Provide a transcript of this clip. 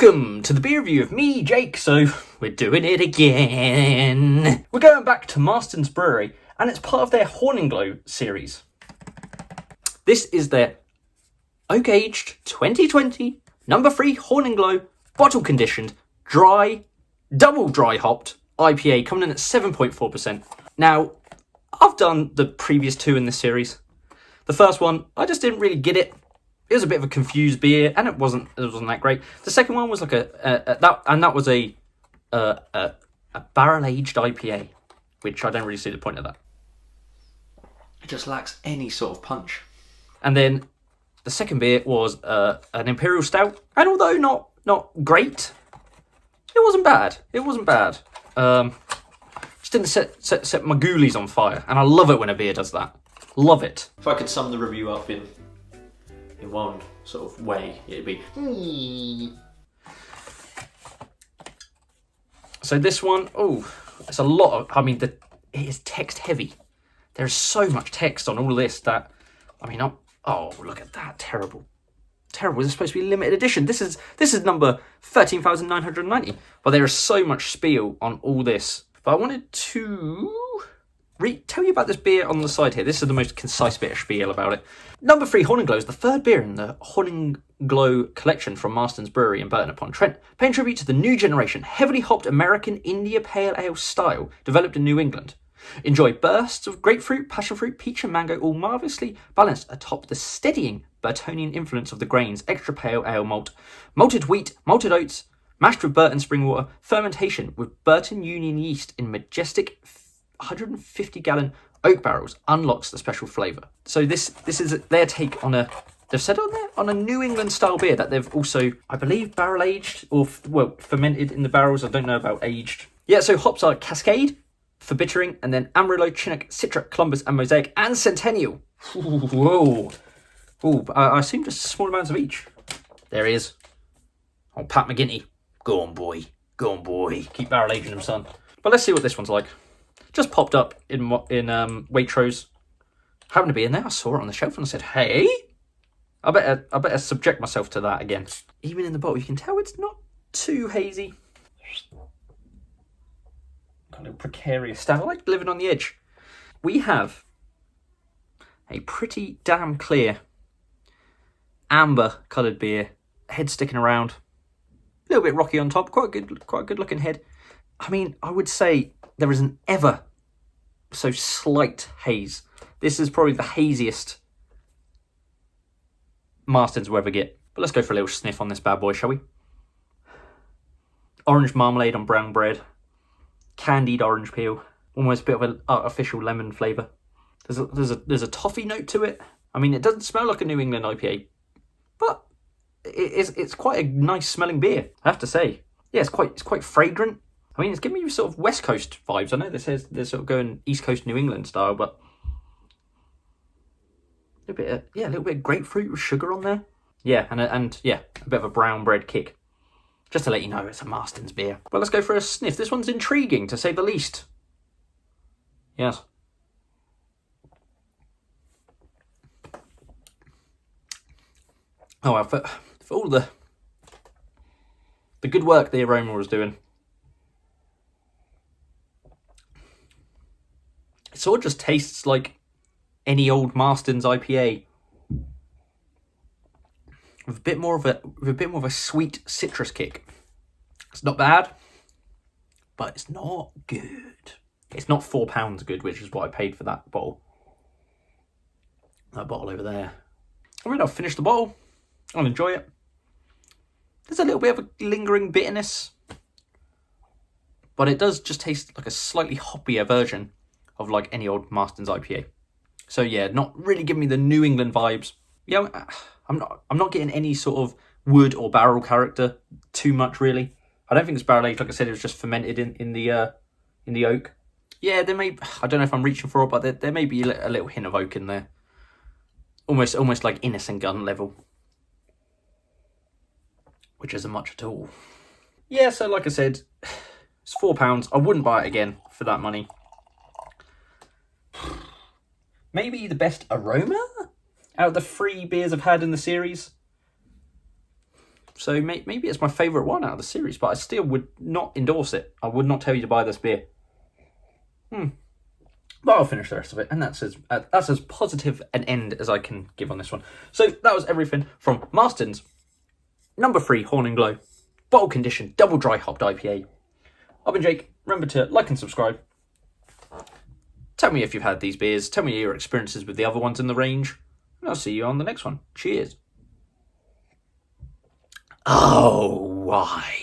Welcome to the beer review of me, Jake. So, we're doing it again. We're going back to Marston's Brewery, and it's part of their Horninglow series. This is their oak-aged 2020 number 3 Horninglow bottle conditioned dry, double dry hopped IPA coming in at 7.4%. Now, I've done the previous 2 in this series. The first one, I just didn't really get it. It was a bit of a confused beer, and it wasn't that great. The second one was like that was a barrel-aged IPA, which I don't really see the point of that. It just lacks any sort of punch. And then the second beer was an Imperial Stout, and although not great, it wasn't bad. It wasn't bad. Just didn't set my ghoulies on fire, and I love it when a beer does that. Love it. If I could sum the review up in one sort of way, it'd be... So this one, it's a lot of... I mean, it is text heavy. There's so much text on all this that... I mean, look at that. Terrible. Terrible. This is supposed to be limited edition. This is number 13,990. But there is so much spiel on all this. But I wanted to... tell you about this beer on the side here. This is the most concise bit of spiel about it. Number 3 Horninglow is the third beer in the Horninglow collection from Marston's Brewery in Burton-upon-Trent, paying tribute to the new generation, heavily hopped American India Pale Ale style developed in New England. Enjoy bursts of grapefruit, passion fruit, peach and mango, all marvellously balanced atop the steadying Burtonian influence of the grains, extra pale ale malt, malted wheat, malted oats, mashed with Burton spring water, fermentation with Burton Union yeast in majestic 150-gallon oak barrels unlocks the special flavour. So this is their take on they've said on there, on a New England style beer that they've also, I believe, barrel aged or fermented in the barrels. I don't know about aged. Yeah, so hops are Cascade for bittering, and then Amarillo, Chinook, Citra, Columbus, and Mosaic, and Centennial. Whoa. I assume just small amounts of each. There he is. Oh, Pat McGinty. Go on, boy. Go on, boy. Keep barrel aging them, son. But let's see what this one's like. Just popped up in Waitrose. Happened to be in there. I saw it on the shelf and I said, "Hey, I better subject myself to that again." Even in the bottle, you can tell it's not too hazy. Kind of precarious stuff. I like living on the edge. We have a pretty damn clear amber-coloured beer. Head sticking around, a little bit rocky on top. Quite a good looking head. I mean, I would say there is an ever so slight haze. This is probably the haziest Marston's will ever get. But let's go for a little sniff on this bad boy, shall we? Orange marmalade on brown bread. Candied orange peel. Almost a bit of an artificial lemon flavour. There's a toffee note to it. I mean, it doesn't smell like a New England IPA, but it's quite a nice smelling beer, I have to say. Yeah, it's quite fragrant. I mean, it's giving you sort of West Coast vibes. I know this says they're sort of going East Coast New England style, but a little bit of grapefruit with sugar on there. Yeah, and a bit of a brown bread kick. Just to let you know, it's a Marston's beer. Well, let's go for a sniff. This one's intriguing, to say the least. Yes. Oh, well, for all the good work the aroma was doing, it sort of just tastes like any old Marston's IPA, with a bit more of a sweet citrus kick. It's not bad, but it's not good. It's not £4 good, which is what I paid for that bottle. That bottle over there. I mean, I'll finish the bottle. I'll enjoy it. There's a little bit of a lingering bitterness, but it does just taste like a slightly hoppier version of like any old Marston's IPA. So yeah, not really giving me the New England vibes. Yeah, I'm not getting any sort of wood or barrel character too much, really. I don't think it's barrel aged. Like I said, it was just fermented in the oak. Yeah, there may, I don't know if I'm reaching for it, but there may be a little hint of oak in there. Almost like Innocent Gun level, which isn't much at all. Yeah, so like I said, it's £4. I wouldn't buy it again for that money. Maybe the best aroma out of the 3 beers I've had in the series. So maybe it's my favourite one out of the series, but I still would not endorse it. I would not tell you to buy this beer. But I'll finish the rest of it, and that's as positive an end as I can give on this one. So that was everything from Marston's number 3 Horninglow bottle condition double dry hopped IPA. I've been Jake. Remember to like and subscribe. Tell me if you've had these beers. Tell me your experiences with the other ones in the range. And I'll see you on the next one. Cheers. Oh, why?